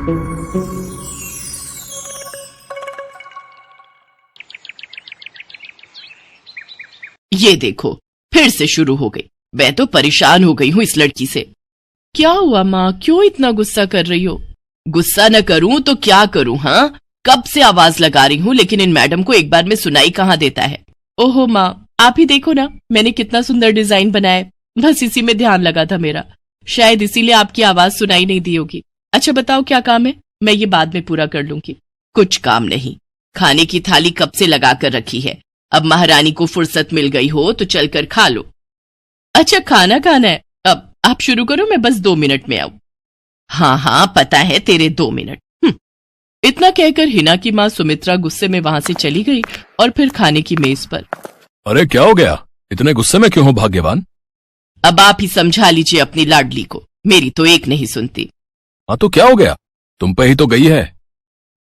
ये देखो, फिर से शुरू हो गई। मैं तो परेशान हो गई हूँ इस लड़की से। क्या हुआ माँ, क्यों इतना गुस्सा कर रही हो? गुस्सा न करूं तो क्या करूं? हाँ, कब से आवाज लगा रही हूँ, लेकिन इन मैडम को एक बार में सुनाई कहाँ देता है। ओहो माँ, आप ही देखो ना, मैंने कितना सुंदर डिजाइन बनाया, बस इसी में ध्यान लगा था मेरा, शायद इसीलिए आपकी आवाज सुनाई नहीं दी होगी। अच्छा बताओ क्या काम है, मैं ये बाद में पूरा कर लूंगी। कुछ काम नहीं, खाने की थाली कब से लगा कर रखी है, अब महारानी को फुर्सत मिल गई हो तो चलकर खा लो। अच्छा खाना खाना है, अब आप शुरू करो, मैं बस 2 मिनट में आऊं। हाँ हाँ पता है तेरे 2 मिनट। इतना कहकर हिना की माँ सुमित्रा गुस्से में वहां से चली गई और फिर खाने की मेज पर। अरे क्या हो गया, इतने गुस्से में क्यों हो भाग्यवान? अब आप ही समझा लीजिए अपनी लाडली को, मेरी तो एक नहीं सुनती। हाँ तो क्या हो गया, तुम पे ही तो गई है।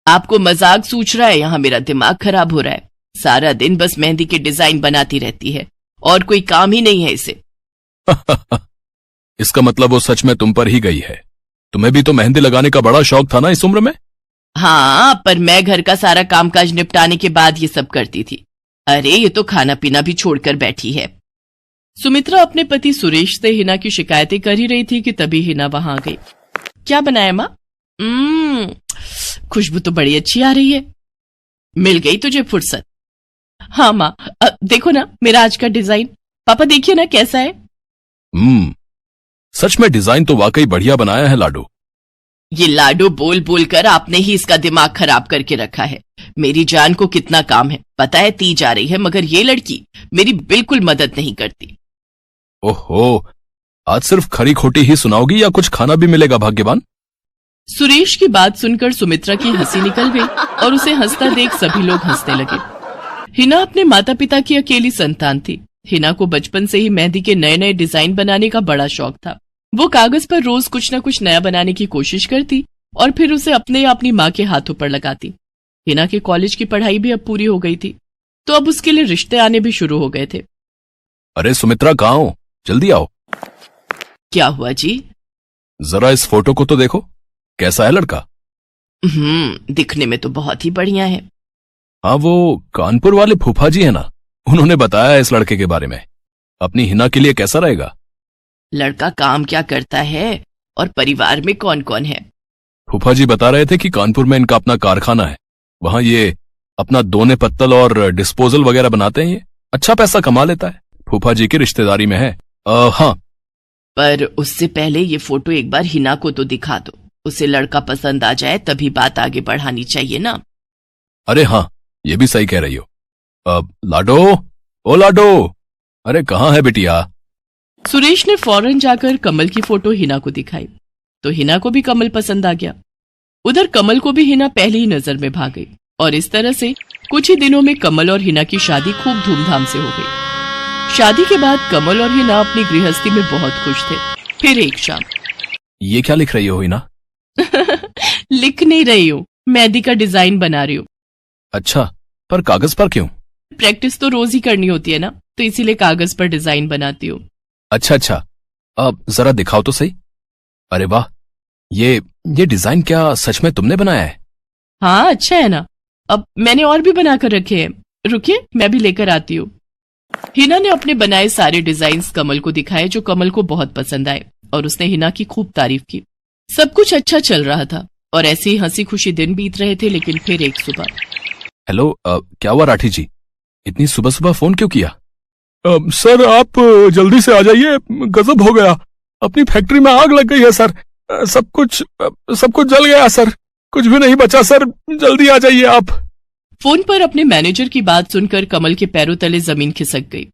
आपको मजाक सूझ रहा है? यहाँ मेरा दिमाग खराब हो रहा है, सारा दिन बस मेहंदी के डिजाइन बनाती रहती है और कोई काम ही नहीं है इसे। इसका मतलब वो सच में तुम पर ही गई है। तुम्हें भी तो मेहंदी लगाने का बड़ा शौक था ना इस उम्र में। हाँ, पर मैं घर का सारा कामकाज निपटाने के बाद ये सब करती थी। अरे ये तो खाना पीना भी छोड़कर बैठी है। सुमित्रा अपने पति सुरेश से हिना की शिकायतें कर ही रही थी कि तभी हिना वहां आ गई। क्या बनाया माँ? खुशबू तो बड़ी अच्छी आ रही है। मिल गई तुझे फुर्सत? हाँ माँ, देखो ना मेरा आज का डिजाइन, पापा देखिए ना कैसा है। सच में डिजाइन तो वाकई बढ़िया बनाया है लाडो। ये लाडो बोल बोल कर आपने ही इसका दिमाग खराब करके रखा है। मेरी जान को कितना काम है पता है, ती जा रही है, मगर ये लड़की मेरी बिल्कुल मदद नहीं करती। ओहो, आज सिर्फ खरी खोटी ही सुनाओगी या कुछ खाना भी मिलेगा भाग्यवान? सुरेश की बात सुनकर सुमित्रा की हंसी निकल गई और उसे हंसता देख सभी लोग हंसने लगे। हिना अपने माता पिता की अकेली संतान थी। हिना को बचपन से ही मेहंदी के नए नए डिजाइन बनाने का बड़ा शौक था। वो कागज पर रोज कुछ न कुछ नया बनाने की कोशिश करती और फिर उसे अपने या अपनी माँ के हाथों पर लगाती। हिना के कॉलेज की पढ़ाई भी अब पूरी हो गई थी, तो अब उसके लिए रिश्ते आने भी शुरू हो गए थे। अरे सुमित्रा कहाँ हो, जल्दी आओ। क्या हुआ जी? जरा इस फोटो को तो देखो, कैसा है लड़का? दिखने में तो बहुत ही बढ़िया है। हाँ, वो कानपुर वाले फूफा जी है ना, उन्होंने बताया इस लड़के के बारे में। अपनी हिना के लिए कैसा रहेगा? लड़का काम क्या करता है और परिवार में कौन कौन है? फूफा जी बता रहे थे कि कानपुर में इनका अपना कारखाना है, वहां ये अपना दोने पत्तल और डिस्पोजल वगैरह बनाते हैं। ये अच्छा पैसा कमा लेता है, फूफा जी की रिश्तेदारी में है। हाँ, पर उससे पहले ये फोटो एक बार हिना को तो दिखा दो, उसे लड़का पसंद आ जाए तभी बात आगे बढ़ानी चाहिए ना। अरे हाँ, ये भी सही कह रही हो। लाडो, ओ लाडो, अरे कहाँ है बिटिया? सुरेश ने फौरन जाकर कमल की फोटो हिना को दिखाई तो हिना को भी कमल पसंद आ गया। उधर कमल को भी हिना पहली ही नजर में भाग गई और इस तरह से कुछ ही दिनों में कमल और हिना की शादी खूब धूमधाम से हो गई। शादी के बाद कमल और हिना अपनी गृहस्थी में बहुत खुश थे। फिर एक शाम। ये क्या लिख रही हो हिना? लिख नहीं रही हूँ, मेहंदी का डिजाइन बना रही हूँ। अच्छा, पर कागज पर क्यों? प्रैक्टिस तो रोज ही करनी होती है ना, तो इसीलिए कागज पर डिजाइन बनाती हूँ। अच्छा, अब जरा दिखाओ तो सही। अरे वाह, ये डिजाइन क्या सच में तुमने बनाया है? हाँ अच्छा है ना, अब मैंने और भी बनाकर रखे हैं, रुकिए मैं भी लेकर आती हूँ। हिना ने अपने बनाए सारे डिजाइन्स कमल को दिखाए, जो कमल को बहुत पसंद आए और उसने हिना की खूब तारीफ की। सब कुछ अच्छा चल रहा था और ऐसे ही हंसी खुशी दिन बीत रहे थे। लेकिन फिर एक सुबह। हेलो, क्या हुआ राठी जी, इतनी सुबह सुबह फोन क्यों किया? सर आप जल्दी से आ जाइए, गजब हो गया, अपनी फैक्ट्री में आग लग गई है सर, सब कुछ जल गया सर, कुछ भी नहीं बचा सर, जल्दी आ जाइए आप। फोन पर अपने मैनेजर की बात सुनकर कमल के पैरों तले जमीन खिसक गई।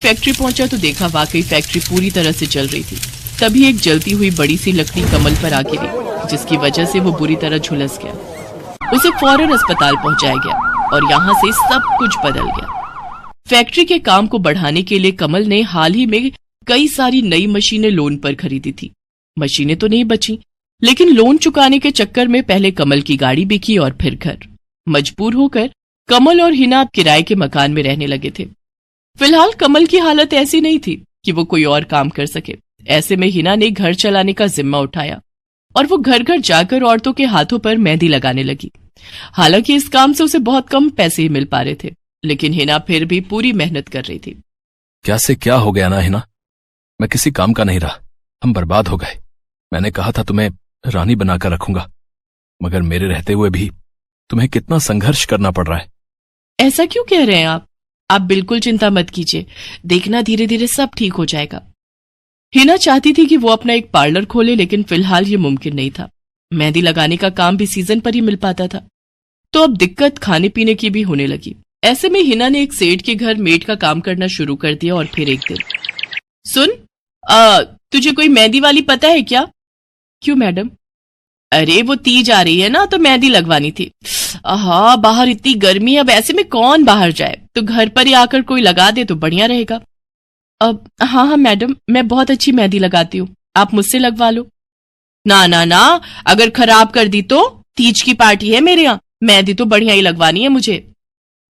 फैक्ट्री पहुंचा तो देखा वाकई फैक्ट्री पूरी तरह से जल रही थी। तभी एक जलती हुई बड़ी सी लकड़ी कमल पर आ गिरी, जिसकी वजह से वो बुरी तरह झुलस गया। उसे फौरन अस्पताल पहुंचाया गया और यहाँ से सब कुछ बदल गया। फैक्ट्री के काम को बढ़ाने के लिए कमल ने हाल ही में कई सारी नई मशीनें लोन पर खरीदी थी। मशीनें तो नहीं बची, लेकिन लोन चुकाने के चक्कर में पहले कमल की गाड़ी बिकी और फिर घर। मजबूर होकर कमल और हिना अब किराए के मकान में रहने लगे थे। फिलहाल कमल की हालत ऐसी नहीं थी कि वो कोई और काम कर सके। ऐसे में हिना ने घर चलाने का जिम्मा उठाया और वो घर घर जाकर औरतों के हाथों पर मेहंदी लगाने लगी। हालांकि इस काम से उसे बहुत कम पैसे ही मिल पा रहे थे, लेकिन हिना फिर भी पूरी मेहनत कर रही थी। क्या से क्या हो गया ना हिना, मैं किसी काम का नहीं रहा, हम बर्बाद हो गए। मैंने कहा था तुम्हें रानी बनाकर रखूंगा, मगर मेरे रहते हुए भी तुम्हें कितना संघर्ष करना पड़ रहा है। ऐसा क्यों कह रहे हैं आप बिल्कुल चिंता मत कीजिए, देखना धीरे धीरे सब ठीक हो जाएगा। हिना चाहती थी कि वो अपना एक पार्लर खोले, लेकिन फिलहाल ये मुमकिन नहीं था। मेहंदी लगाने का काम भी सीजन पर ही मिल पाता था, तो अब दिक्कत खाने पीने की भी होने लगी। ऐसे में हिना ने एक सेठ के घर मेड का काम करना शुरू कर दिया। और फिर एक दिन, सुन, तुझे कोई मेहंदी वाली पता है क्या? क्यों मैडम? अरे वो तीज आ रही है ना, तो मेहंदी लगवानी थी। हाँ, बाहर इतनी गर्मी है, अब ऐसे में कौन बाहर जाए, तो घर पर ही आकर कोई लगा दे तो बढ़िया रहेगा। अब हाँ मैडम, मैं बहुत अच्छी मेहंदी लगाती हूँ, आप मुझसे लगवा लो। ना ना ना, अगर खराब कर दी तो? तीज की पार्टी है मेरे यहाँ, मेहंदी तो बढ़िया ही लगवानी है मुझे।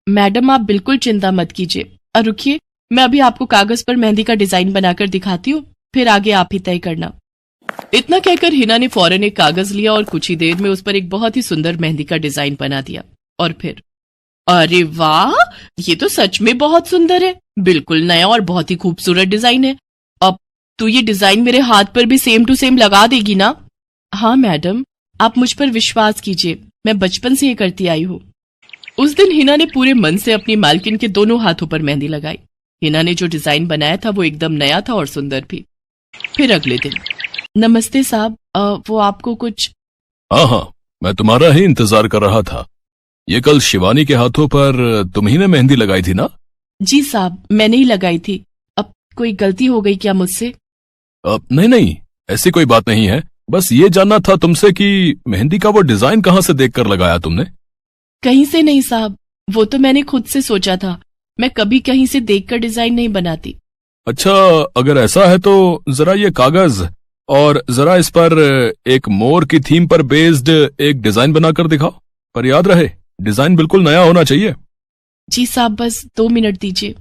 मैडम आप बिल्कुल चिंता मत कीजिए, और रुकिए, मैं अभी आपको कागज पर मेहंदी का डिजाइन बनाकर दिखाती हूँ, फिर आगे आप ही तय करना। इतना कहकर हिना ने फौरन एक कागज लिया और कुछ ही देर में उस पर एक बहुत ही सुंदर मेहंदी का डिजाइन बना दिया। और फिर, अरे वाह, ये तो सच में बहुत सुंदर है, बिल्कुल नया और बहुत ही खूबसूरत डिजाइन है। अब तू ये डिजाइन मेरे हाथ पर भी सेम टू सेम लगा देगी ना? हाँ मैडम, आप मुझ पर विश्वास कीजिए, मैं बचपन से ये करती आई हूँ। उस दिन हिना ने पूरे मन से अपनी मालकिन के दोनों हाथों पर मेहंदी लगाई। हिना ने जो डिजाइन बनाया था वो एकदम नया था और सुंदर भी। फिर अगले दिन, नमस्ते साहब, वो आपको कुछ? हाँ, मैं तुम्हारा ही इंतजार कर रहा था। ये कल शिवानी के हाथों पर तुम ही ने मेहंदी लगाई थी ना? जी साहब, मैंने ही लगाई थी। अब कोई गलती हो गई क्या मुझसे? नहीं, ऐसी कोई बात नहीं है, बस ये जानना था तुमसे कि मेहंदी का वो डिजाइन कहाँ से देखकर लगाया तुमने? कहीं से नहीं साहब, वो तो मैंने खुद से सोचा था, मैं कभी कहीं से देखकर डिजाइन नहीं बनाती। अच्छा, अगर ऐसा है तो जरा ये कागज और जरा इस पर एक मोर की थीम पर बेस्ड एक डिजाइन बनाकर दिखाओ, पर याद रहे डिजाइन बिल्कुल नया होना चाहिए। जी साहब, बस 2 मिनट दीजिए।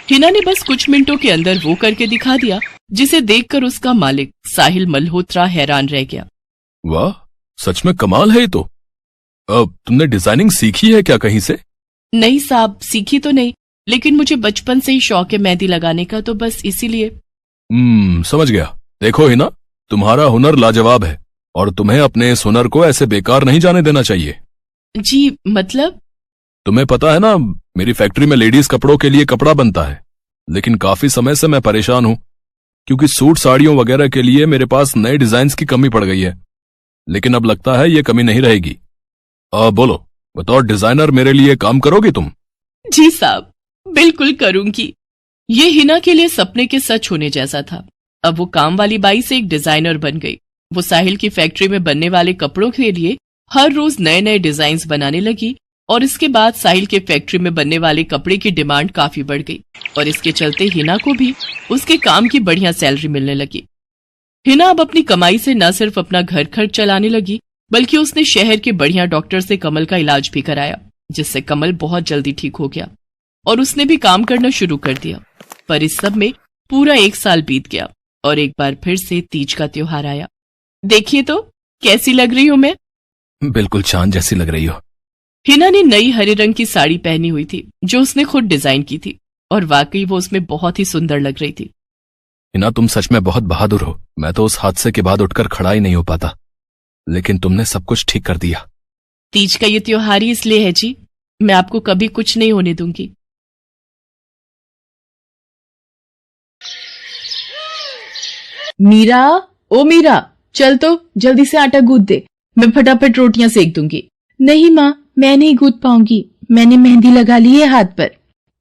हिना ने बस कुछ मिनटों के अंदर वो करके दिखा दिया, जिसे देखकर उसका मालिक साहिल मल्होत्रा हैरान रह गया। वाह, सच में कमाल है ये तो। अब तुमने डिजाइनिंग सीखी है क्या कहीं से? नहीं साहब, सीखी तो नहीं, लेकिन मुझे बचपन से ही शौक है मेहंदी लगाने का, तो बस इसीलिए। समझ गया। देखो हिना, तुम्हारा हुनर लाजवाब है और तुम्हें अपने इस हुनर को ऐसे बेकार नहीं जाने देना चाहिए। जी मतलब? तुम्हें पता है ना, मेरी फैक्ट्री में लेडीज कपड़ों के लिए कपड़ा बनता है, लेकिन काफी समय से मैं परेशान हूं, क्योंकि सूट साड़ियों वगैरह के लिए मेरे पास नए डिजाइन्स की कमी पड़ गई है। लेकिन अब लगता है ये कमी नहीं रहेगी। बोलो, बतौर डिजाइनर मेरे लिए काम करोगी तुम? जी साहब, बिल्कुल करूंगी। ये हिना के लिए सपने के सच होने जैसा था। अब वो काम वाली बाई से एक डिजाइनर बन गई। वो साहिल की फैक्ट्री में बनने वाले कपड़ों के लिए हर रोज नए नए डिजाइन बनाने लगी, और इसके बाद साहिल के फैक्ट्री में बनने वाले कपड़े की डिमांड काफी बढ़ गई, और इसके चलते हिना को भी उसके काम की बढ़िया सैलरी मिलने लगी। हिना अब अपनी कमाई से न सिर्फ अपना घर खर्च चलाने लगी, बल्कि उसने शहर के बढ़िया डॉक्टर से कमल का इलाज भी कराया, जिससे कमल बहुत जल्दी ठीक हो गया और उसने भी काम करना शुरू कर दिया। पर इस सब में पूरा 1 साल बीत गया और एक बार फिर से तीज का त्योहार आया। देखिए तो कैसी लग रही हूं मैं? बिल्कुल चांद जैसी लग रही हो। हिना ने नई हरे रंग की साड़ी पहनी हुई थी, जो उसने खुद डिजाइन की थी, और वाकई वो उसमें बहुत ही सुंदर लग रही थी। हिना, तुम सच में बहुत बहादुर हो। मैं तो उस हादसे के बाद उठकर खड़ा ही नहीं हो पाता, लेकिन तुमने सब कुछ ठीक कर दिया। तीज का ये त्योहार ही इसलिए है जी, मैं आपको कभी कुछ नहीं होने दूंगी। मीरा, ओ मीरा, चल तो जल्दी से आटा गूंथ दे, मैं फटाफट रोटियां सेक दूंगी। नहीं माँ, मैं नहीं गूंथ पाऊंगी, मैंने मेहंदी लगा ली है हाथ पर।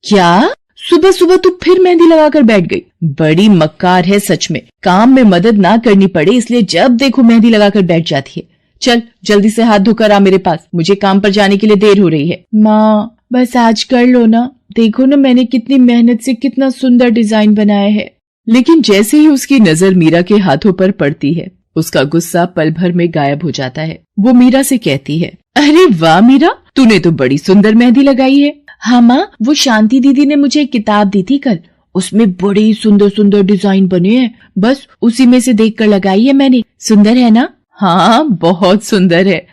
क्या? सुबह सुबह तू फिर मेहंदी लगाकर बैठ गई? बड़ी मक्कार है सच में, काम में मदद ना करनी पड़े इसलिए जब देखो मेहंदी लगाकर बैठ जाती है। चल जल्दी से हाथ धोकर आ मेरे पास, मुझे काम पर जाने के लिए देर हो रही है। माँ बस आज कर लो ना, देखो ना मैंने कितनी मेहनत से कितना सुंदर डिजाइन बनाया है। लेकिन जैसे ही उसकी नजर मीरा के हाथों पर पड़ती है, उसका गुस्सा पल भर में गायब हो जाता है। वो मीरा से कहती है, अरे वाह मीरा, तूने तो बड़ी सुंदर मेहंदी लगाई है। हाँ माँ, वो शांति दीदी ने मुझे एक किताब दी थी कल, उसमें बड़ी सुंदर सुंदर डिजाइन बने हैं, बस उसी में से देखकर लगाई है मैंने। सुंदर है ना? हाँ बहुत सुंदर है।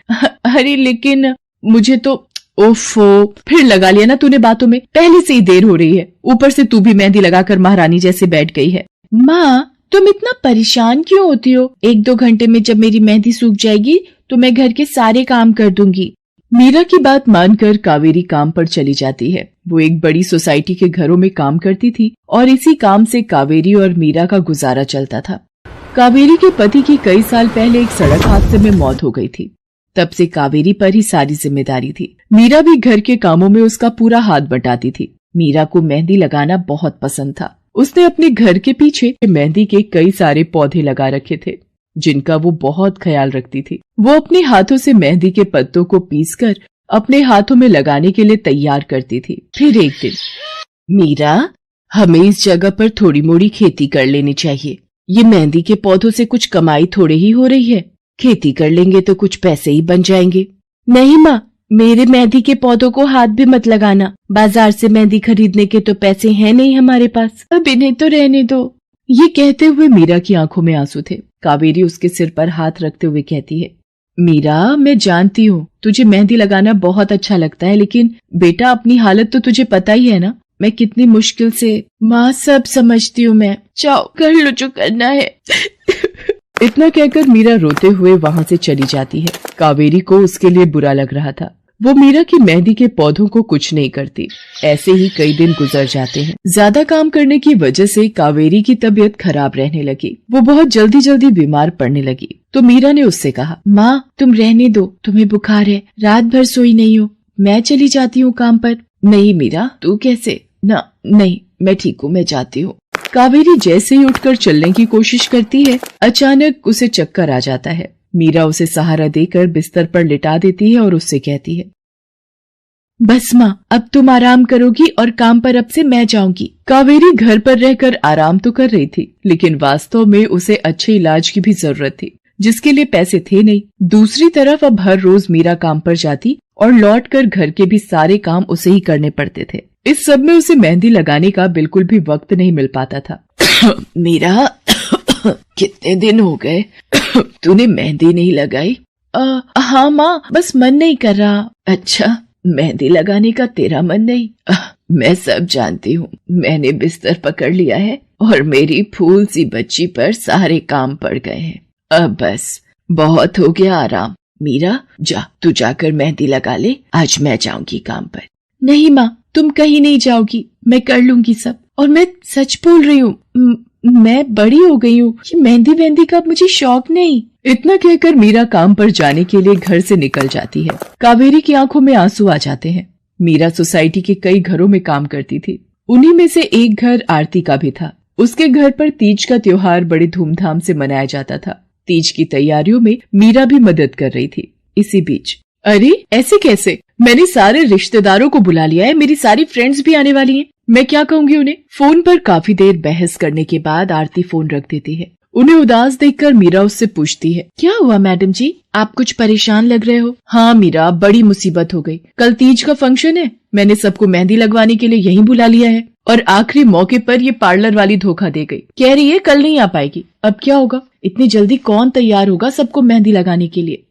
अरे लेकिन मुझे तो, ओफो, फिर लगा लिया ना तूने बातों में। पहले से ही देर हो रही है, ऊपर से तू भी मेहंदी लगाकर महारानी जैसे बैठ गई है। माँ तुम इतना परेशान क्यों होती हो? 1-2 घंटे में जब मेरी मेहंदी सूख जाएगी तो मैं घर के सारे काम कर दूंगी। मीरा की बात मानकर कावेरी काम पर चली जाती है। वो एक बड़ी सोसाइटी के घरों में काम करती थी और इसी काम से कावेरी और मीरा का गुजारा चलता था। कावेरी के पति की कई साल पहले एक सड़क हादसे में मौत हो गई थी। तब से कावेरी पर ही सारी जिम्मेदारी थी। मीरा भी घर के कामों में उसका पूरा हाथ बटाती थी। मीरा को मेहंदी लगाना बहुत पसंद था। उसने अपने घर के पीछे मेहंदी के कई सारे पौधे लगा रखे थे जिनका वो बहुत ख्याल रखती थी। वो अपने हाथों से मेहंदी के पत्तों को पीसकर अपने हाथों में लगाने के लिए तैयार करती थी। फिर एक दिन, मीरा हमें इस जगह पर थोड़ी मोड़ी खेती कर लेनी चाहिए। ये मेहंदी के पौधों से कुछ कमाई थोड़े ही हो रही है, खेती कर लेंगे तो कुछ पैसे ही बन जाएंगे। नहीं माँ, मेरे मेहंदी के पौधों को हाथ भी मत लगाना। बाजार से मेहंदी खरीदने के तो पैसे हैं नहीं हमारे पास, अब इन्हें तो रहने दो। ये कहते हुए मीरा की आंखों में आंसू थे। कावेरी उसके सिर पर हाथ रखते हुए कहती है, मीरा मैं जानती हूँ तुझे मेहंदी लगाना बहुत अच्छा लगता है, लेकिन बेटा अपनी हालत तो तुझे पता ही है ना, मैं कितनी मुश्किल से। माँ सब समझती हूँ मैं, जाओ कर लो जो करना है। इतना कहकर मीरा रोते हुए वहाँ से चली जाती है। कावेरी को उसके लिए बुरा लग रहा था। वो मीरा की मेहंदी के पौधों को कुछ नहीं करती। ऐसे ही कई दिन गुजर जाते हैं। ज्यादा काम करने की वजह से कावेरी की तबीयत खराब रहने लगी। वो बहुत जल्दी जल्दी बीमार पड़ने लगी। तो मीरा ने उससे कहा, माँ तुम रहने दो, तुम्हें बुखार है, रात भर सोई नहीं हो, मैं चली जाती हूँ काम पर। नहीं मीरा तू कैसे? ना नहीं मैं ठीक हूँ, मैं जाती हूँ। कावेरी जैसे ही उठकर चलने की कोशिश करती है, अचानक उसे चक्कर आ जाता है। मीरा उसे सहारा देकर बिस्तर पर लिटा देती है और उससे कहती है, बस माँ अब तुम आराम करोगी और काम पर अब से मैं जाऊंगी। कावेरी घर पर रहकर आराम तो कर रही थी, लेकिन वास्तव में उसे अच्छे इलाज की भी जरूरत थी, जिसके लिए पैसे थे नहीं। दूसरी तरफ अब हर रोज मीरा काम पर जाती और लौटकर घर के भी सारे काम उसे ही करने पड़ते थे। इस सब में उसे मेहंदी लगाने का बिल्कुल भी वक्त नहीं मिल पाता था। मीरा कितने दिन हो गए तूने मेहंदी नहीं लगाई? हाँ माँ, बस मन नहीं कर रहा। अच्छा, मेहंदी लगाने का तेरा मन नहीं? मैं सब जानती हूँ। मैंने बिस्तर पकड़ लिया है और मेरी फूल सी बच्ची पर सारे काम पड़ गए हैं। अब बस बहुत हो गया आराम। मीरा जा, तू जाकर मेहंदी लगा ले, आज मैं जाऊंगी काम पर। नहीं माँ, तुम कहीं नहीं जाओगी, मैं कर लूंगी सब। और मैं सच बोल रही हूँ, मैं बड़ी हो गई हूँ, ये मेहंदी का मुझे शौक नहीं। इतना कहकर मीरा काम पर जाने के लिए घर से निकल जाती है। कावेरी की आंखों में आंसू आ जाते हैं। मीरा सोसाइटी के कई घरों में काम करती थी। उन्हीं में से एक घर आरती का भी था। उसके घर पर तीज का त्योहार बड़े धूमधाम से मनाया जाता था। तीज की तैयारियों में मीरा भी मदद कर रही थी। इसी बीच, अरे ऐसे कैसे? मैंने सारे रिश्तेदारों को बुला लिया है, मेरी सारी फ्रेंड्स भी आने वाली हैं। मैं क्या कहूँगी उन्हें? फोन पर काफी देर बहस करने के बाद आरती फोन रख देती है। उन्हें उदास देखकर मीरा उससे पूछती है, क्या हुआ मैडम जी, आप कुछ परेशान लग रहे हो? हाँ मीरा, बड़ी मुसीबत हो गई। कल तीज का फंक्शन है, मैंने सबको मेहंदी लगवाने के लिए यहीं बुला लिया है और आखिरी मौके पर ये पार्लर वाली धोखा दे गई। कह रही है कल नहीं आ पाएगी। अब क्या होगा? इतनी जल्दी कौन तैयार होगा सबको मेहंदी लगाने के लिए?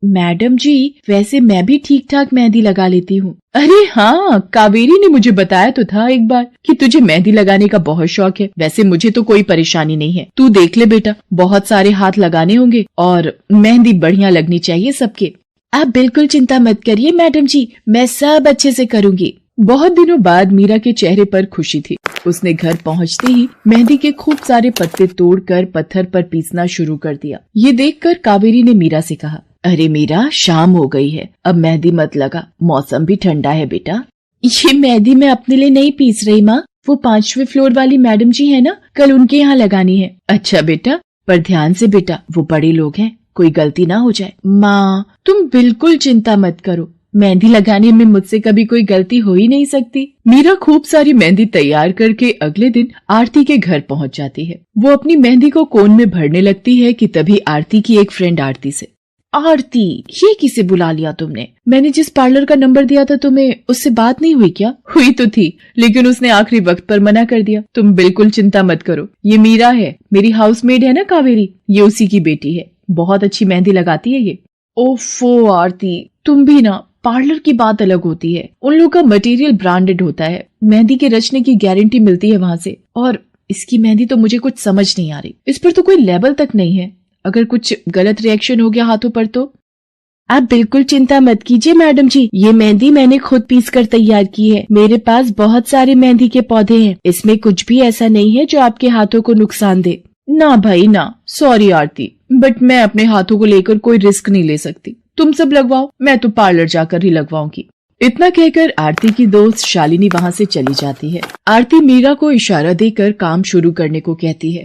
मैडम जी, वैसे मैं भी ठीक ठाक मेहंदी लगा लेती हूँ। अरे हाँ, कावेरी ने मुझे बताया तो था एक बार कि तुझे मेहंदी लगाने का बहुत शौक है। वैसे मुझे तो कोई परेशानी नहीं है, तू देख ले बेटा, बहुत सारे हाथ लगाने होंगे और मेहंदी बढ़िया लगनी चाहिए सबके। आप बिल्कुल चिंता मत करिए मैडम जी, मैं सब अच्छे से करूँगी। बहुत दिनों बाद मीरा के चेहरे पर खुशी थी। उसने घर पहुंचते ही मेहंदी के खूब सारे पत्ते तोड़कर पत्थर पर पीसना शुरू कर दिया। ये देखकर कावेरी ने मीरा से कहा, अरे मीरा, शाम हो गई है, अब मेहंदी मत लगा, मौसम भी ठंडा है बेटा। ये मेहंदी मैं अपने लिए नहीं पीस रही माँ, वो 5वें फ्लोर वाली मैडम जी है ना, कल उनके यहाँ लगानी है। अच्छा बेटा, पर ध्यान से बेटा, वो बड़े लोग हैं, कोई गलती ना हो जाए। माँ तुम बिल्कुल चिंता मत करो, मेहंदी लगाने में मुझसे कभी कोई गलती हो ही नहीं सकती। मीरा खूब सारी मेहंदी तैयार करके अगले दिन आरती के घर पहुंच जाती है। वो अपनी मेहंदी को कोन में भरने लगती है कि तभी आरती की एक फ्रेंड आरती से, आरती ये किसे बुला लिया तुमने? मैंने जिस पार्लर का नंबर दिया था तुम्हें, उससे बात नहीं हुई क्या? हुई तो थी, लेकिन उसने आखिरी वक्त पर मना कर दिया। तुम बिल्कुल चिंता मत करो, ये मीरा है, मेरी हाउसमेड है ना कावेरी, ये उसी की बेटी है। बहुत अच्छी मेहंदी लगाती है ये। ओफो आरती, तुम भी ना, पार्लर की बात अलग होती है, उन लोगों का मटेरियल ब्रांडेड होता है, मेहंदी के रचने की गारंटी मिलती है वहां से, और इसकी मेहंदी तो मुझे कुछ समझ नहीं आ रही। इस पर तो कोई लेबल तक नहीं है, अगर कुछ गलत रिएक्शन हो गया हाथों पर तो। आप बिल्कुल चिंता मत कीजिए मैडम जी, ये मेहंदी मैंने खुद पीस कर तैयार की है। मेरे पास बहुत सारे मेहंदी के पौधे हैं, इसमें कुछ भी ऐसा नहीं है जो आपके हाथों को नुकसान दे। ना भाई ना, सॉरी आरती, बट मैं अपने हाथों को लेकर कोई रिस्क नहीं ले सकती। तुम सब लगवाओ, मैं तो पार्लर जाकर ही लगवाऊंगी। इतना कहकर आरती की दोस्त शालिनी वहाँ से चली जाती है। आरती मीरा को इशारा देकर काम शुरू करने को कहती है।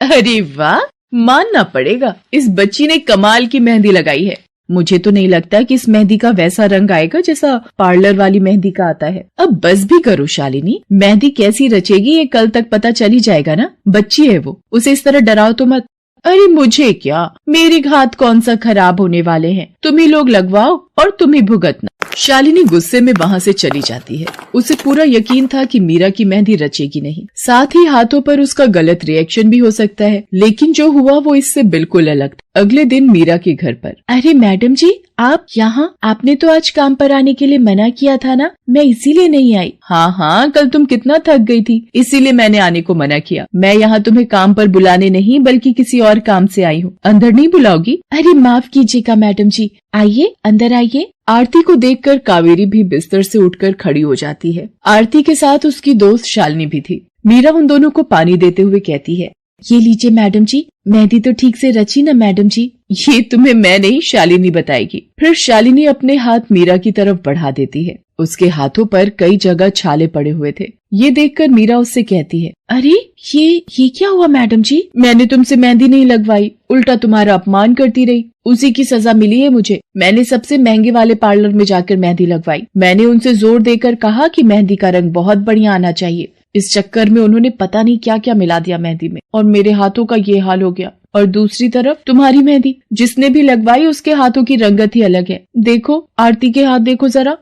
अरे वाह, मानना पड़ेगा, इस बच्ची ने कमाल की मेहंदी लगाई है। मुझे तो नहीं लगता कि इस मेहंदी का वैसा रंग आएगा जैसा पार्लर वाली मेहंदी का आता है। अब बस भी करो शालिनी, मेहंदी कैसी रचेगी ये कल तक पता चल ही जाएगा ना। बच्ची है वो, उसे इस तरह डराओ तो मत। अरे मुझे क्या, मेरे हाथ कौन सा खराब होने वाले हैं, तुम ही लोग लगवाओ और तुम ही भुगतना। शालिनी गुस्से में वहाँ से चली जाती है। उसे पूरा यकीन था कि मीरा की मेहंदी रचेगी नहीं, साथ ही हाथों पर उसका गलत रिएक्शन भी हो सकता है, लेकिन जो हुआ वो इससे बिल्कुल अलग था। अगले दिन मीरा के घर पर। अरे मैडम जी, आप यहाँ? आपने तो आज काम पर आने के लिए मना किया था ना, मैं इसीलिए नहीं आई। हाँ, कल तुम कितना थक गई थी, इसीलिए मैंने आने को मना किया। मैं यहाँ तुम्हें काम पर बुलाने नहीं बल्कि किसी और काम से आई हूँ। अंदर नहीं बुलाओगी? अरे माफ कीजिएगा मैडम जी, आइए अंदर आइए। आरती को देखकर कावेरी भी बिस्तर से उठकर खड़ी हो जाती है। आरती के साथ उसकी दोस्त शालिनी भी थी। मीरा उन दोनों को पानी देते हुए कहती है, ये लीजिए मैडम जी, मेहंदी तो ठीक से रची ना मैडम जी? ये तुम्हें मैं नहीं, शालिनी बताएगी। फिर शालिनी अपने हाथ मीरा की तरफ बढ़ा देती है। उसके हाथों पर कई जगह छाले पड़े हुए थे। ये देखकर मीरा उससे कहती है, अरे ये क्या हुआ मैडम जी? मैंने तुमसे मेहंदी नहीं लगवाई, उल्टा तुम्हारा अपमान करती रही, उसी की सजा मिली है मुझे। मैंने सबसे महंगे वाले पार्लर में जाकर मेहंदी लगवाई। मैंने उनसे जोर देकर कहा कि मेहंदी का रंग बहुत बढ़िया आना चाहिए। इस चक्कर में उन्होंने पता नहीं क्या क्या मिला दिया मेहंदी में, और मेरे हाथों का ये हाल हो गया। और दूसरी तरफ तुम्हारी मेहंदी, जिसने भी लगवाई उसके हाथों की रंगत ही अलग है। देखो आरती के हाथ देखो जरा।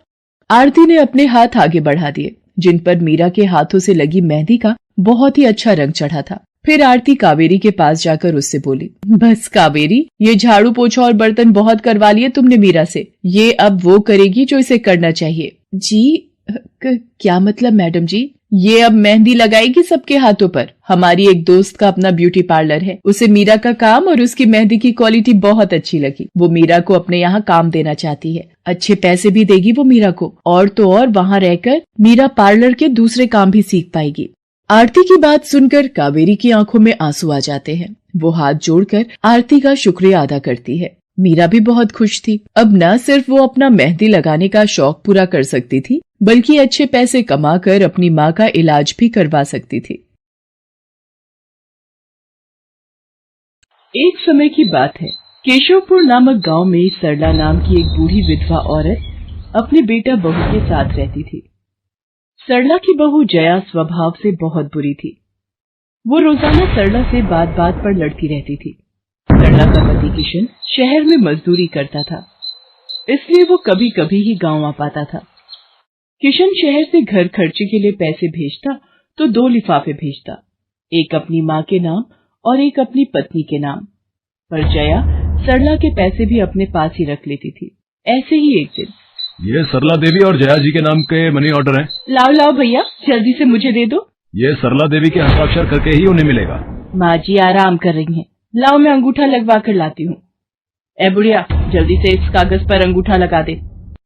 आरती ने अपने हाथ आगे बढ़ा दिए, जिन पर मीरा के हाथों से लगी मेहंदी का बहुत ही अच्छा रंग चढ़ा था। फिर आरती कावेरी के पास जाकर उससे बोली, बस कावेरी, ये झाड़ू पोछा और बर्तन बहुत करवा लिए तुमने मीरा से, ये अब वो करेगी जो इसे करना चाहिए। जी क्या मतलब मैडम जी? ये अब मेहंदी लगाएगी सबके हाथों पर। हमारी एक दोस्त का अपना ब्यूटी पार्लर है, उसे मीरा का काम और उसकी मेहंदी की क्वालिटी बहुत अच्छी लगी। वो मीरा को अपने यहाँ काम देना चाहती है, अच्छे पैसे भी देगी वो मीरा को, और तो और वहाँ रहकर मीरा पार्लर के दूसरे काम भी सीख पाएगी। आरती की बात सुनकर कावेरी की आंखों में आंसू आ जाते हैं। वो हाथ जोड़कर आरती का शुक्रिया अदा करती है। मीरा भी बहुत खुश थी। अब न सिर्फ वो अपना मेहंदी लगाने का शौक पूरा कर सकती थी, बल्कि अच्छे पैसे कमाकर अपनी माँ का इलाज भी करवा सकती थी। एक समय की बात है, केशवपुर नामक गांव में सरला नाम की एक बूढ़ी विधवा औरत अपने बेटा बहू के साथ रहती थी। सरला की बहू जया स्वभाव से बहुत बुरी थी। वो रोजाना सरला से बात बात पर लड़ती रहती थी। सरला का पति किशन शहर में मजदूरी करता था, इसलिए वो कभी कभी ही गांव आ पाता था। किशन शहर से घर खर्चे के लिए पैसे भेजता तो 2 लिफाफे भेजता, एक अपनी माँ के नाम और एक अपनी पत्नी के नाम। पर जया सरला के पैसे भी अपने पास ही रख लेती थी। ऐसे ही एक दिन, ये सरला देवी और जया जी के नाम के मनी ऑर्डर हैं। लाओ भैया, जल्दी से मुझे दे दो। ये सरला देवी के हस्ताक्षर करके ही उन्हें मिलेगा। माँ जी आराम कर रही हैं, लाओ मैं अंगूठा लगवा कर लाती हूँ। ए बुढ़िया, जल्दी से इस कागज पर अंगूठा लगा दे।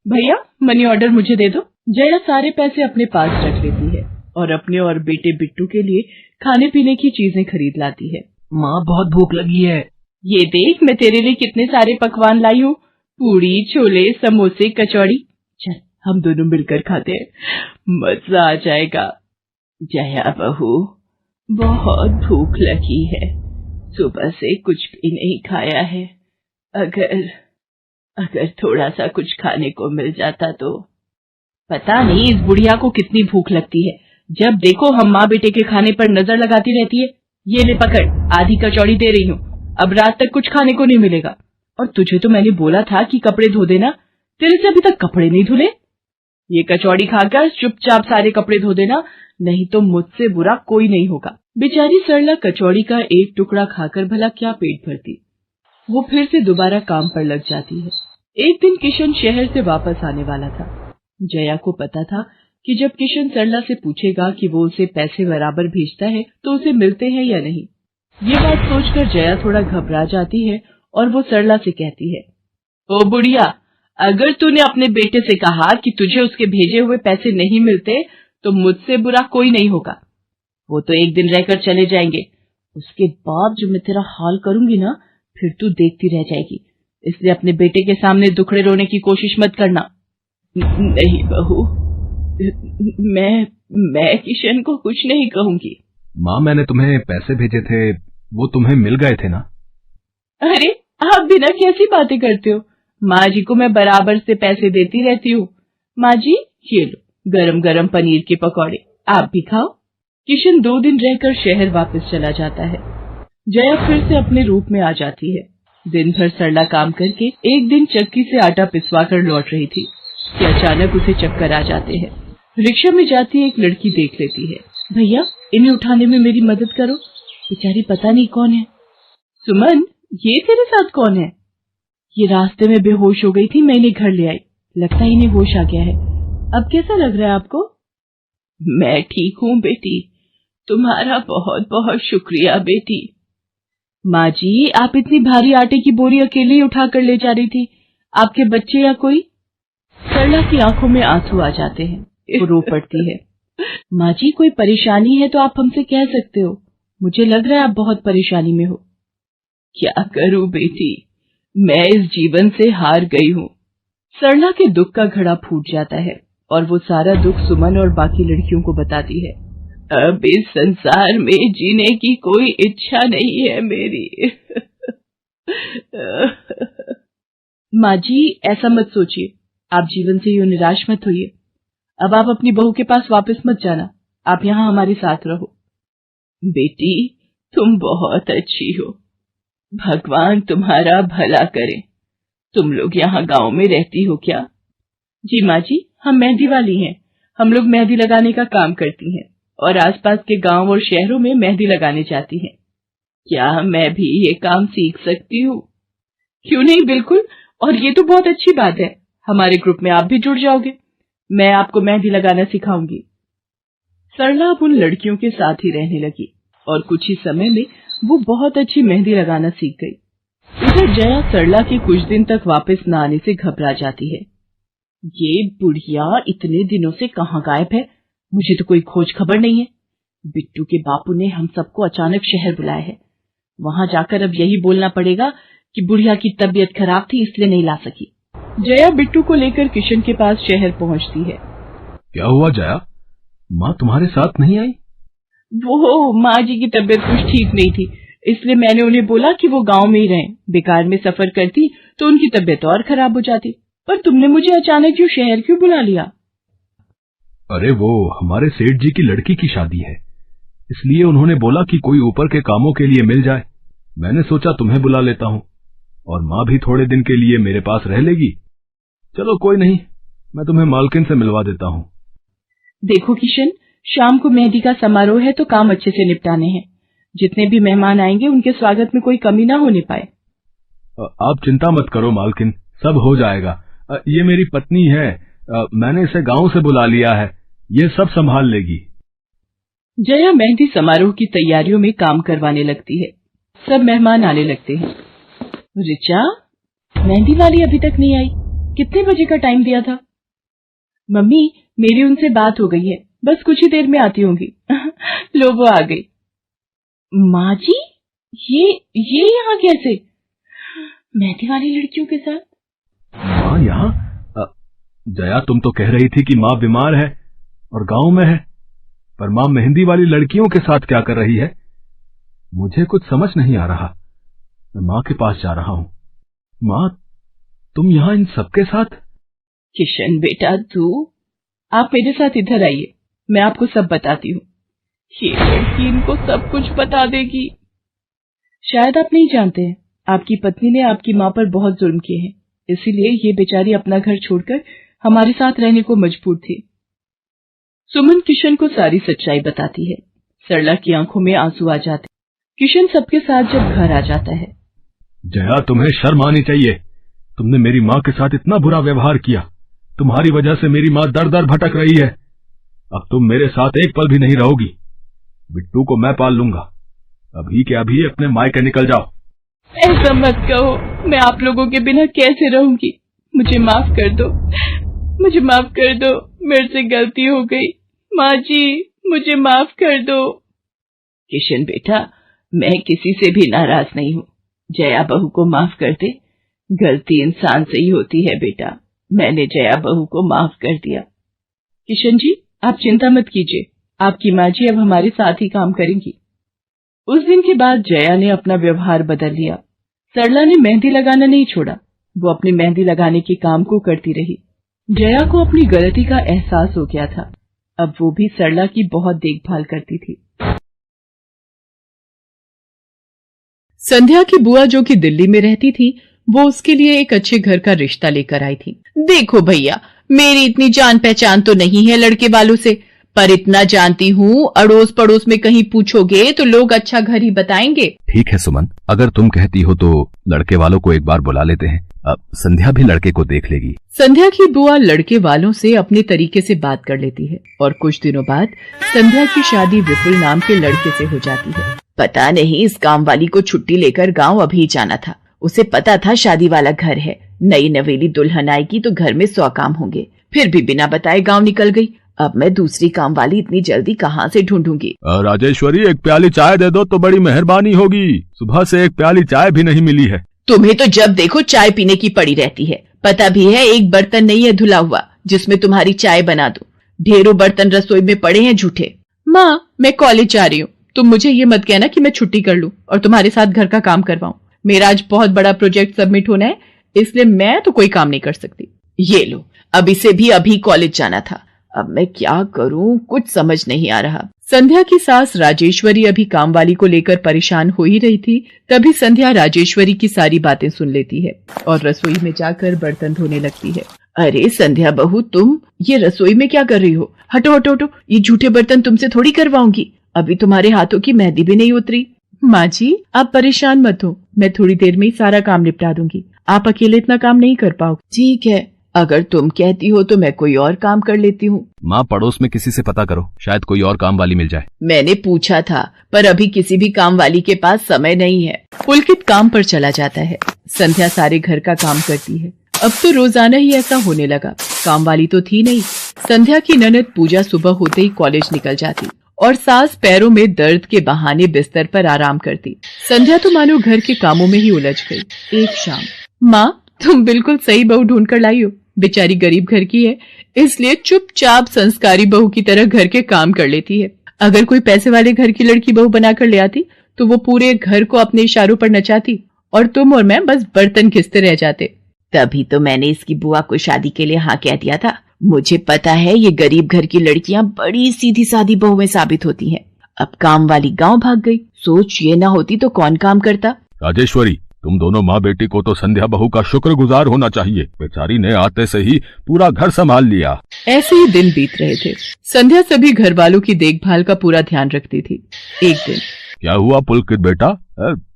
भैया मनी ऑर्डर मुझे दे दो। जया सारे पैसे अपने पास रख लेती है और अपने और बेटे बिट्टू के लिए खाने पीने की चीजें खरीद लाती है। माँ बहुत भूख लगी है। ये देख मैं तेरे लिए कितने सारे पकवान लाई हूँ, पूड़ी, छोले, समोसे, कचौड़ी। चल हम दोनों मिलकर खाते हैं, मजा आ जाएगा। जया बहू, बहुत भूख लगी है, सुबह से कुछ भी नहीं खाया है। अगर थोड़ा सा कुछ खाने को मिल जाता तो। पता नहीं इस बुढ़िया को कितनी भूख लगती है, जब देखो हम माँ बेटे के खाने पर नजर लगाती रहती है। ये ले पकड़, आधी कचौड़ी दे रही हूँ, अब रात तक कुछ खाने को नहीं मिलेगा। और तुझे तो मैंने बोला था कि कपड़े धो देना, तेरे से अभी तक कपड़े नहीं धुले। ये कचौड़ी खाकर चुपचाप सारे कपड़े धो देना, नहीं तो मुझसे बुरा कोई नहीं होगा। बेचारी सरला कचौड़ी का एक टुकड़ा खाकर भला क्या पेट भरती। वो फिर से दोबारा काम पर लग जाती है। एक दिन किशन शहर से वापस आने वाला था। जया को पता था कि जब किशन सरला से पूछेगा कि वो उसे पैसे बराबर भेजता है तो उसे मिलते हैं या नहीं। ये बात सोचकर जया थोड़ा घबरा जाती है और वो सरला से कहती है, ओ बुढ़िया, अगर तूने अपने बेटे से कहा कि तुझे उसके भेजे हुए पैसे नहीं मिलते तो मुझसे बुरा कोई नहीं होगा। वो तो एक दिन रहकर चले जाएंगे, उसके बाद जो मैं तेरा हाल करूंगी ना, फिर तू देखती रह जाएगी। इसलिए अपने बेटे के सामने दुखड़े रोने की कोशिश मत करना। नहीं बहू, मैं किशन को कुछ नहीं कहूंगी। माँ, मैंने तुम्हें पैसे भेजे थे, वो तुम्हें मिल गए थे ना? अरे आप बिना कैसी बातें करते हो? माँ जी को मैं बराबर से पैसे देती रहती हूँ। माँ जी, ये लो गरम गरम पनीर के पकौड़े, आप भी खाओ। किशन 2 दिन रहकर शहर वापस चला जाता है। जया फिर से अपने रूप में आ जाती है। दिन भर सरला काम करके एक दिन चक्की से आटा पिसवा कर लौट रही थी कि अचानक उसे चक्कर आ जाते हैं। रिक्शा में जाती एक लड़की देख लेती है। भैया, इन्हें उठाने में मेरी मदद करो, बेचारी पता नहीं कौन है। सुमन, ये तेरे साथ कौन है? ये रास्ते में बेहोश हो गई थी, मैं इन्हें घर ले आई, लगता है इन्हें होश आ गया है। अब कैसा लग रहा है आपको? मैं ठीक हूँ बेटी, तुम्हारा बहुत बहुत शुक्रिया बेटी। माँ जी, आप इतनी भारी आटे की बोरी अकेले ही उठा कर ले जा रही थी, आपके बच्चे या कोई? सरला की आंखों में आंसू आ जाते हैं, वो रो पड़ती है। माँ जी, कोई परेशानी है तो आप हमसे कह सकते हो, मुझे लग रहा है आप बहुत परेशानी में हो। क्या करूं बेटी, मैं इस जीवन से हार गई हूँ। सरला के दुख का घड़ा फूट जाता है और वो सारा दुख सुमन और बाकी लड़कियों को बताती है। अब इस संसार में जीने की कोई इच्छा नहीं है मेरी। माँ जी, ऐसा मत सोचिए, आप जीवन से यूं निराश मत होइए। अब आप अपनी बहू के पास वापस मत जाना, आप यहाँ हमारे साथ रहो। बेटी, तुम बहुत अच्छी हो, भगवान तुम्हारा भला करे। तुम लोग यहाँ गांव में रहती हो क्या? जी माँ जी, हम मेहंदी वाली हैं। हम लोग मेहंदी लगाने का काम करती हैं और आसपास के गांव और शहरों में मेहंदी लगाने जाती हैं। क्या मैं भी ये काम सीख सकती हूँ? क्यों नहीं, बिल्कुल, और ये तो बहुत अच्छी बात है। हमारे ग्रुप में आप भी जुड़ जाओगे, मैं आपको मेहंदी लगाना सिखाऊंगी। सरला अब उन लड़कियों के साथ ही रहने लगी और कुछ ही समय में वो बहुत अच्छी मेहंदी लगाना सीख गई। इधर जया सरला के कुछ दिन तक वापस न आने से घबरा जाती है। ये बुढ़िया इतने दिनों से कहाँ गायब है, मुझे तो कोई खोज खबर नहीं है। बिट्टू के बापू ने हम सबको अचानक शहर बुलाया है, वहां जाकर अब यही बोलना पड़ेगा कि बुढ़िया की तबीयत खराब थी इसलिए नहीं ला सकी। जया बिट्टू को लेकर किशन के पास शहर पहुंचती है। क्या हुआ जया, माँ तुम्हारे साथ नहीं आई? वो माँ जी की तबीयत कुछ ठीक नहीं थी, इसलिए मैंने उन्हें बोला कि वो गांव में ही रहें। बेकार में सफर करती तो उनकी तबीयत और खराब हो जाती। पर तुमने मुझे अचानक क्यों शहर क्यों बुला लिया? अरे वो हमारे सेठ जी की लड़की की शादी है, इसलिए उन्होंने बोला कि कोई ऊपर के कामों के लिए मिल जाए। मैंने सोचा तुम्हें बुला लेता हूँ, और माँ भी थोड़े दिन के लिए मेरे पास रह लेगी। चलो कोई नहीं, मैं तुम्हें मालकिन से मिलवा देता हूँ। देखो किशन, शाम को मेहंदी का समारोह है तो काम अच्छे से निपटाने हैं। जितने भी मेहमान आएंगे उनके स्वागत में कोई कमी ना होने पाए। आप चिंता मत करो मालकिन, सब हो जाएगा। ये मेरी पत्नी है, मैंने इसे गांव से बुला लिया है, ये सब संभाल लेगी। जया मेहंदी समारोह की तैयारियों में काम करवाने लगती है। सब मेहमान आने लगते हैं। रिचा, मेहंदी वाली अभी तक नहीं आई, कितने बजे का टाइम दिया था? मम्मी, मेरी उनसे बात हो गई है, बस कुछ ही देर में आती होंगी। लो वो आ गई। माँ जी, ये यहाँ कैसे? मेहंदी वाली लड़कियों के साथ? माँ यहाँ? जया, तुम तो कह रही थी कि माँ बीमार है और गांव में है, पर माँ मेहंदी वाली लड़कियों के साथ क्या कर रही है? मुझे कुछ समझ नहीं आ रहा। मैं माँ के पास जा रहा हूँ। माँ, तुम यहाँ इन सबके साथ? किशन बेटा, आप मेरे साथ इधर आइए, मैं आपको सब बताती हूँ। ये लड़की इनको सब कुछ बता देगी। शायद आप नहीं जानते हैं, आपकी पत्नी ने आपकी माँ पर बहुत जुल्म किए हैं, इसीलिए ये बेचारी अपना घर छोड़कर हमारे साथ रहने को मजबूर थी। सुमन किशन को सारी सच्चाई बताती है। सरला की आंखों में आंसू आ जाते। किशन सबके साथ जब घर आ जाता है। जया, तुम्हें शर्म आनी चाहिए। तुमने मेरी माँ के साथ इतना बुरा व्यवहार किया। तुम्हारी वजह से मेरी माँ दर दर भटक रही है। अब तुम मेरे साथ एक पल भी नहीं रहोगी। बिट्टू को मैं पाल लूंगा। अभी के अभी अपने मायके निकल जाओ। ऐसा मत कहो, मैं आप लोगों के बिना कैसे रहूंगी। मुझे माफ कर दो, मुझे माफ कर दो, मेरे से गलती हो गई। माँ जी, मुझे माफ कर दो। किशन बेटा, मैं किसी से भी नाराज नहीं हूँ। जया बहू को माफ कर दे। गलती इंसान से ही होती है बेटा। मैंने जया बहू को माफ कर दिया। किशन जी, आप चिंता मत कीजिए। आपकी माँ जी अब हमारे साथ ही काम करेंगी। उस दिन के बाद जया ने अपना व्यवहार बदल लिया। सरला ने मेहंदी लगाना नहीं छोड़ा। वो अपनी मेहंदी लगाने के काम को करती रही। जया को अपनी गलती का एहसास हो गया था। अब वो भी सरला की बहुत देखभाल करती थी। संध्या की बुआ, जो कि दिल्ली में रहती थी, वो उसके लिए एक अच्छे घर का रिश्ता लेकर आई थी। देखो भैया, मेरी इतनी जान पहचान तो नहीं है लड़के वालों से, पर इतना जानती हूँ, अड़ोस पड़ोस में कहीं पूछोगे तो लोग अच्छा घर ही बताएंगे। ठीक है सुमन, अगर तुम कहती हो तो लड़के वालों को एक बार बुला लेते हैं। अब संध्या भी लड़के को देख लेगी। संध्या की बुआ लड़के वालों से अपने तरीके से बात कर लेती है और कुछ दिनों बाद संध्या की शादी विपुल नाम के लड़के से हो जाती है। पता नहीं इस काम वाली को छुट्टी लेकर गांव अभी जाना था। उसे पता था शादी वाला घर है, नई नवेली दुल्हन आएगी तो घर में 100 काम होंगे, फिर भी बिना बताए गांव निकल गई। अब मैं दूसरी काम वाली इतनी जल्दी कहाँ से ढूंढूंगी। राजेश्वरी, एक प्याली चाय दे दो तो बड़ी मेहरबानी होगी। सुबह से एक प्याली चाय भी नहीं मिली है। तुम्हें तो जब देखो चाय पीने की पड़ी रहती है। पता भी है एक बर्तन नहीं है धुला हुआ जिसमें तुम्हारी चाय बना दूं। ढेरों बर्तन रसोई में पड़े हैं झूठे। माँ, मैं कॉलेज जा रही हूँ। तुम मुझे ये मत कहना कि मैं छुट्टी कर लूं और तुम्हारे साथ घर का काम करवाऊं। मेरा आज बहुत बड़ा प्रोजेक्ट सबमिट होना है, इसलिए मैं तो कोई काम नहीं कर सकती। ये लो, अब इसे भी अभी कॉलेज जाना था। अब मैं क्या करूं, कुछ समझ नहीं आ रहा। संध्या की सास राजेश्वरी अभी काम वाली को लेकर परेशान हो ही रही थी। तभी संध्या राजेश्वरी की सारी बातें सुन लेती है और रसोई में जाकर बर्तन धोने लगती है। अरे संध्या बहू, तुम ये रसोई में क्या कर रही हो? हटो हटो हटो, ये झूठे बर्तन तुमसे थोड़ी करवाऊंगी। अभी तुम्हारे हाथों की मेहंदी भी नहीं उतरी। माँ जी, आप परेशान मत हो, मैं थोड़ी देर में ही सारा काम निपटा दूंगी। आप अकेले इतना काम नहीं कर पाओगे। ठीक है, अगर तुम कहती हो तो मैं कोई और काम कर लेती हूँ। माँ, पड़ोस में किसी से पता करो, शायद कोई और काम वाली मिल जाए। मैंने पूछा था, पर अभी किसी भी काम वाली के पास समय नहीं है। पुलकित काम पर चला जाता है। संध्या सारे घर का काम करती है। अब तो रोजाना ही ऐसा होने लगा। काम वाली तो थी नहीं। संध्या की ननद पूजा सुबह होते ही कॉलेज निकल जाती और सास पैरों में दर्द के बहाने बिस्तर पर आराम करती। संध्या तो मानो घर के कामों में ही उलझ गई। एक शाम, माँ, तुम बिल्कुल सही बहू ढूंढ कर लाई हो। बेचारी गरीब घर की है, इसलिए चुपचाप संस्कारी बहू की तरह घर के काम कर लेती है। अगर कोई पैसे वाले घर की लड़की बहू बनाकर ले आती तो वो पूरे घर को अपने इशारों पर नचाती और तुम और मैं बस बर्तन घिसते रह जाते। तभी तो मैंने इसकी बुआ को शादी के लिए हाँ कह दिया था। मुझे पता है ये गरीब घर की लड़कियां बड़ी सीधी सादी बहुएं साबित होती हैं। अब काम वाली गांव भाग गई। सोच ये ना होती तो कौन काम करता। राजेश्वरी, तुम दोनों माँ बेटी को तो संध्या बहू का शुक्रगुजार होना चाहिए। बेचारी ने आते से ही पूरा घर संभाल लिया। ऐसे ही दिन बीत रहे थे। संध्या सभी घर वालों की देखभाल का पूरा ध्यान रखती थी। एक दिन, क्या हुआ पुलकित बेटा,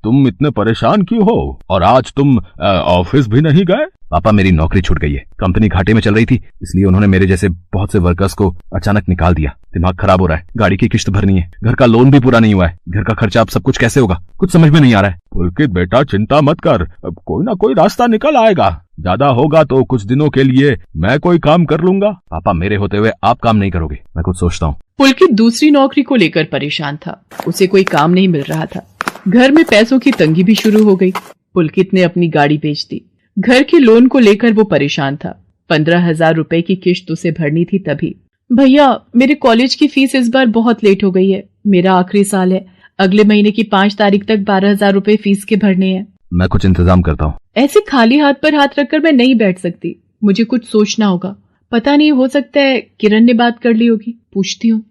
तुम इतने परेशान क्यों हो? और आज तुम ऑफिस भी नहीं गए? पापा, मेरी नौकरी छूट गई है। कंपनी घाटे में चल रही थी, इसलिए उन्होंने मेरे जैसे बहुत से वर्कर्स को अचानक निकाल दिया। दिमाग खराब हो रहा है। गाड़ी की किश्त भरनी है, घर का लोन भी पूरा नहीं हुआ है। घर का खर्चा अब सब कुछ कैसे होगा, कुछ समझ में नहीं आ रहा है। पुलकित बेटा, चिंता मत कर, अब कोई ना कोई रास्ता निकल आएगा। ज्यादा होगा तो कुछ दिनों के लिए मैं कोई काम कर लूंगा। पापा, मेरे होते हुए आप काम नहीं करोगे, मैं कुछ सोचता हूँ। पुलकित दूसरी नौकरी को लेकर परेशान था। उसे कोई काम नहीं मिल रहा था। घर में पैसों की तंगी भी शुरू हो गई। पुलकित ने अपनी गाड़ी बेच दी। घर के लोन को लेकर वो परेशान था। 15,000 रुपए की किश्त उसे भरनी थी। तभी, भैया, मेरे कॉलेज की फीस इस बार बहुत लेट हो गई है। मेरा आखिरी साल है। अगले महीने की 5 तारीख तक 12,000 रुपए फीस के भरने हैं। मैं कुछ इंतजाम करता हूँ। ऐसे खाली हाथ पर हाथ रखकर मैं नहीं बैठ सकती। मुझे कुछ सोचना होगा। पता नहीं, हो सकता है किरण ने बात कर ली होगी। पूछती हूँ।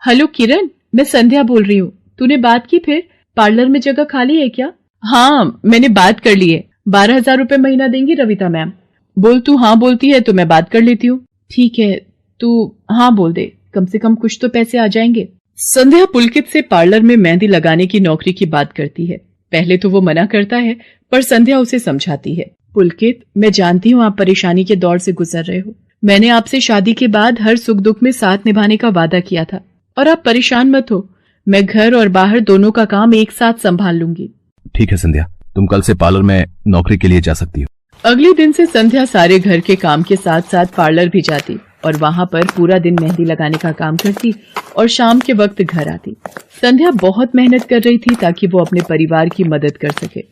हेलो किरण, मैं संध्या बोल रही हूँ। तूने बात की फिर? पार्लर में जगह खाली है क्या? हाँ, मैंने बात कर ली है। 12,000 रुपए महीना देंगी रविता मैम। बोल, तू हाँ बोलती है तो मैं बात कर लेती हूँ। ठीक है, तू हाँ बोल दे, कम से कम कुछ तो पैसे आ जाएंगे। संध्या पुलकित से पार्लर में मेहंदी लगाने की नौकरी की बात करती है। पहले तो वो मना करता है, पर संध्या उसे समझाती है। पुलकित, मैं जानती हूँ आप परेशानी के दौर से गुजर रहे हो। मैंने आपसे शादी के बाद हर सुख दुख में साथ निभाने का वादा किया था, और आप परेशान मत हो, मैं घर और बाहर दोनों का काम एक साथ संभाल लूंगी। ठीक है संध्या, तुम कल से पार्लर में नौकरी के लिए जा सकती हो। अगले दिन से संध्या सारे घर के काम के साथ साथ पार्लर भी जाती और वहां पर पूरा दिन मेहंदी लगाने का काम करती और शाम के वक्त घर आती। संध्या बहुत मेहनत कर रही थी ताकि वो अपने परिवार की मदद कर सके।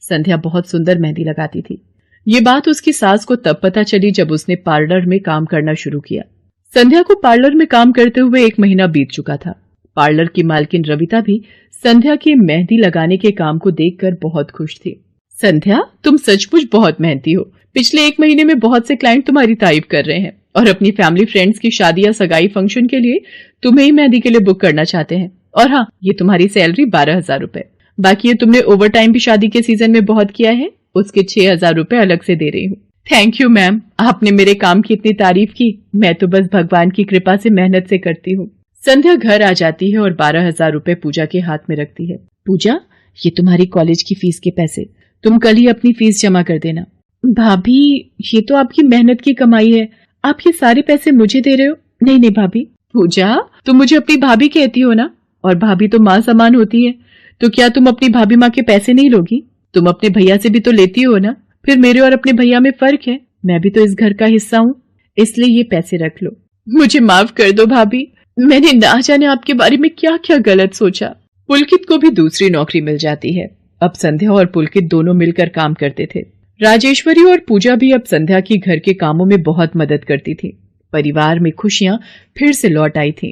संध्या बहुत सुंदर मेहंदी लगाती थी। ये बात उसकी सास को तब पता चली जब उसने पार्लर में काम करना शुरू किया। संध्या को पार्लर में काम करते हुए 1 महीना बीत चुका था। पार्लर की मालकिन रविता भी संध्या के मेहंदी लगाने के काम को देखकर बहुत खुश थी। संध्या, तुम सचमुच बहुत मेहनती हो। पिछले 1 महीने में बहुत से क्लाइंट तुम्हारी तारीफ कर रहे हैं और अपनी फैमिली फ्रेंड्स की शादी या सगाई फंक्शन के लिए तुम्हें ही मेहंदी के लिए बुक करना चाहते हैं। और हाँ, ये तुम्हारी सैलरी 12,000 रुपए। बाकी ये तुमने ओवर टाइम भी शादी के सीजन में बहुत किया है, उसके 6,000 रुपए अलग से दे रही हूँ। थैंक यू मैम, आपने मेरे काम की इतनी तारीफ की। मैं तो बस भगवान की कृपा से मेहनत से करती हूँ। संध्या घर आ जाती है और 12,000 रुपए पूजा के हाथ में रखती है। पूजा, ये तुम्हारी कॉलेज की फीस के पैसे, तुम कल ही अपनी फीस जमा कर देना। भाभी, ये तो आपकी मेहनत की कमाई है, आप ये सारे पैसे मुझे दे रहे हो? नहीं नहीं भाभी। पूजा, तुम मुझे अपनी भाभी कहती हो ना, और भाभी तो माँ समान होती है, तो क्या तुम अपनी भाभी माँ के पैसे नहीं लोगी? तुम अपने भैया से भी तो लेती हो ना। फिर मेरे और अपने भैया में फर्क है, मैं भी तो इस घर का हिस्सा हूँ, इसलिए ये पैसे रख लो। मुझे माफ कर दो भाभी, मैंने ना जाने आपके बारे में क्या क्या गलत सोचा। पुलकित को भी दूसरी नौकरी मिल जाती है। अब संध्या और पुलकित दोनों मिलकर काम करते थे। राजेश्वरी और पूजा भी अब संध्या की घर के कामों में बहुत मदद करती थी। परिवार में खुशियां फिर से लौट आई थी।